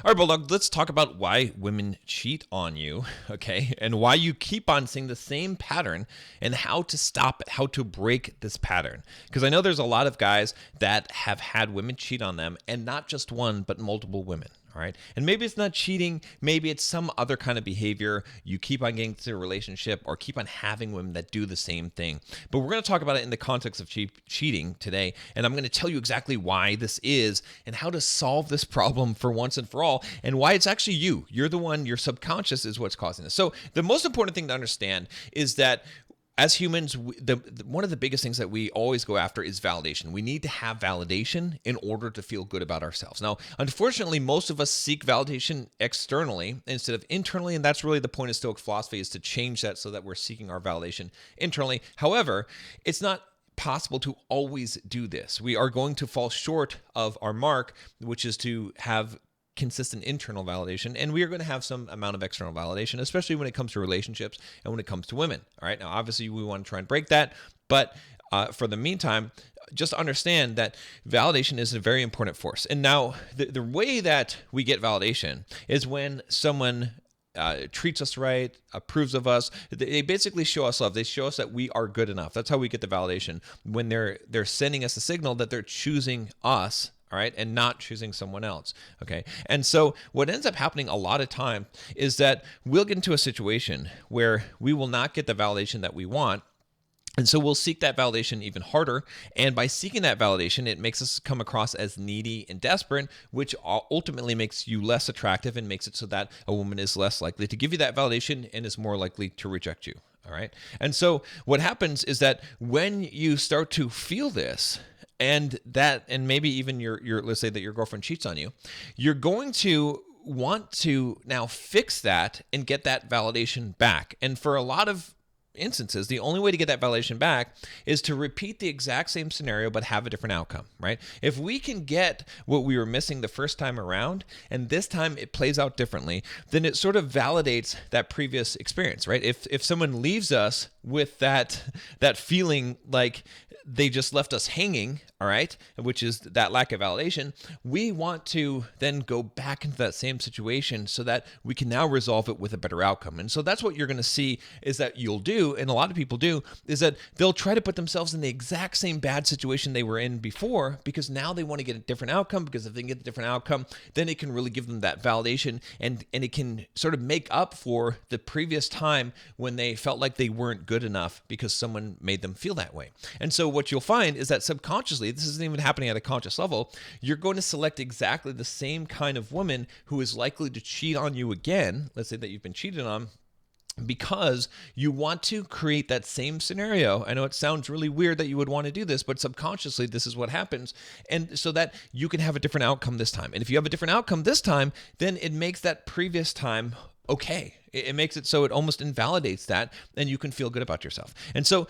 All right, Bulldog, let's talk about why women cheat on you, okay? And why you keep on seeing the same pattern and how to stop it, how to break this pattern. Because I know there's a lot of guys that have had women cheat on them, and not just one, but multiple women. All right. And maybe it's not cheating. Maybe it's some other kind of behavior. You keep on getting to a relationship or keep on having women that do the same thing. But we're going to talk about it in the context of cheating today. And I'm going to tell you exactly why this is and how to solve this problem for once and for all, and why it's actually you. You're the one, your subconscious is what's causing this. So the most important thing to understand is that as humans, one of the biggest things that we always go after is validation. We need to have validation in order to feel good about ourselves. Now, unfortunately, most of us seek validation externally instead of internally, and that's really the point of Stoic philosophy, is to change that so that we're seeking our validation internally. However, it's not possible to always do this. We are going to fall short of our mark, which is to have consistent internal validation, and we are going to have some amount of external validation, especially when it comes to relationships and when it comes to women. All right. Now, obviously, we want to try and break that, but for the meantime, just understand that validation is a very important force. And now, the way that we get validation is when someone treats us right, approves of us. They basically show us love. They show us that we are good enough. That's how we get the validation, when they're sending us a signal that they're choosing us. All right, and not choosing someone else, okay? And so what ends up happening a lot of time is that we'll get into a situation where we will not get the validation that we want, and so we'll seek that validation even harder, and by seeking that validation, it makes us come across as needy and desperate, which ultimately makes you less attractive and makes it so that a woman is less likely to give you that validation and is more likely to reject you, all right? And so what happens is that when you start to feel this, and maybe even your let's say that your girlfriend cheats on you, you're going to want to now fix that and get that validation back. And for a lot of instances, the only way to get that validation back is to repeat the exact same scenario but have a different outcome, right? If we can get what we were missing the first time around, and this time it plays out differently, then it sort of validates that previous experience, right? If someone leaves us with that feeling like they just left us hanging, all right, which is that lack of validation, we want to then go back into that same situation so that we can now resolve it with a better outcome. And so that's what you're going to see is that you'll do, and a lot of people do, is that they'll try to put themselves in the exact same bad situation they were in before, because now they want to get a different outcome, because if they can get a different outcome, then it can really give them that validation, and it can sort of make up for the previous time when they felt like they weren't good enough because someone made them feel that way. And so what you'll find is that subconsciously, this isn't even happening at a conscious level, you're going to select exactly the same kind of woman who is likely to cheat on you again. Let's say that you've been cheated on, because you want to create that same scenario. I know it sounds really weird that you would want to do this, but subconsciously, this is what happens. And so that you can have a different outcome this time. And if you have a different outcome this time, then it makes that previous time okay. It makes it so it almost invalidates that, and you can feel good about yourself. And so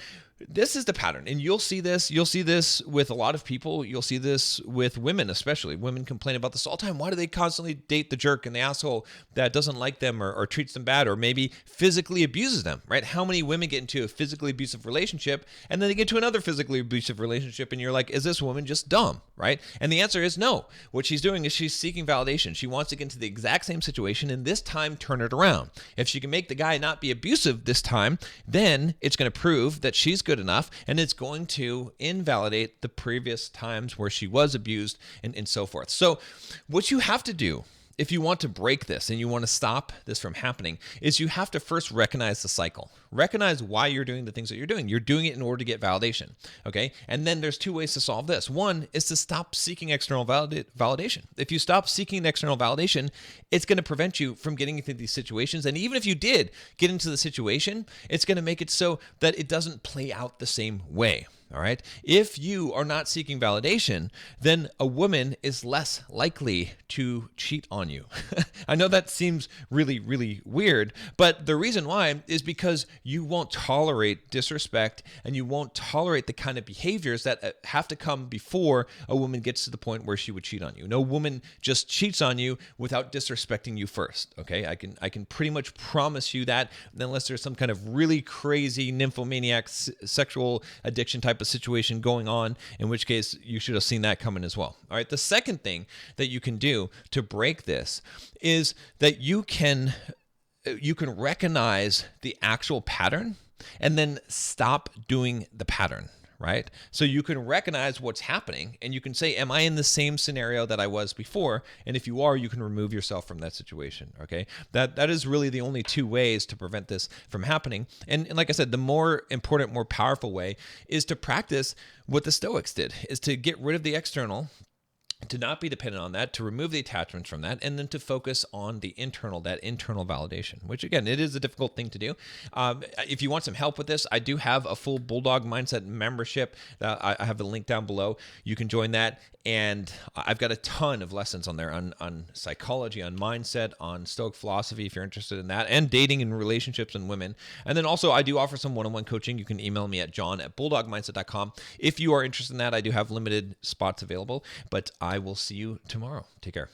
this is the pattern, and you'll see this with a lot of people. You'll see this with women, especially. Women complain about this all the time. Why do they constantly date the jerk and the asshole that doesn't like them or treats them bad, or maybe physically abuses them, right? How many women get into a physically abusive relationship and then they get to another physically abusive relationship, and you're like, is this woman just dumb, right? And the answer is no. What she's doing is she's seeking validation. She wants to get into the exact same situation and this time turn it around. If she can make the guy not be abusive this time, then it's going to prove that she's good enough, and it's going to invalidate the previous times where she was abused and so forth. So what you have to do if you want to break this and you want to stop this from happening is you have to first recognize the cycle. Recognize why you're doing the things that you're doing. You're doing it in order to get validation, okay? And then there's two ways to solve this. One is to stop seeking external validation. If you stop seeking external validation, it's going to prevent you from getting into these situations. And even if you did get into the situation, it's going to make it so that it doesn't play out the same way. All right. If you are not seeking validation, then a woman is less likely to cheat on you. I know that seems really, really weird, but the reason why is because you won't tolerate disrespect and you won't tolerate the kind of behaviors that have to come before a woman gets to the point where she would cheat on you. No woman just cheats on you without disrespecting you first. Okay. I can pretty much promise you that, unless there's some kind of really crazy nymphomaniac sexual addiction type type of situation going on, in which case you should have seen that coming as well. All right. The second thing that you can do to break this is that you can recognize the actual pattern and then stop doing the pattern. Right? So you can recognize what's happening and you can say, am I in the same scenario that I was before? And if you are, you can remove yourself from that situation. Okay. That is really the only two ways to prevent this from happening. And like I said, the more important, more powerful way is to practice what the Stoics did, is to get rid of the external, to not be dependent on that, to remove the attachments from that, and then to focus on the internal, that internal validation, which again, it is a difficult thing to do. If you want some help with this, I do have a full Bulldog Mindset membership. I have the link down below. You can join that. And I've got a ton of lessons on there on psychology, on mindset, on Stoic philosophy, if you're interested in that, and dating and relationships and women. And then also I do offer some one-on-one coaching. You can email me at john@bulldogmindset.com. If you are interested in that, I do have limited spots available, but I will see you tomorrow. Take care.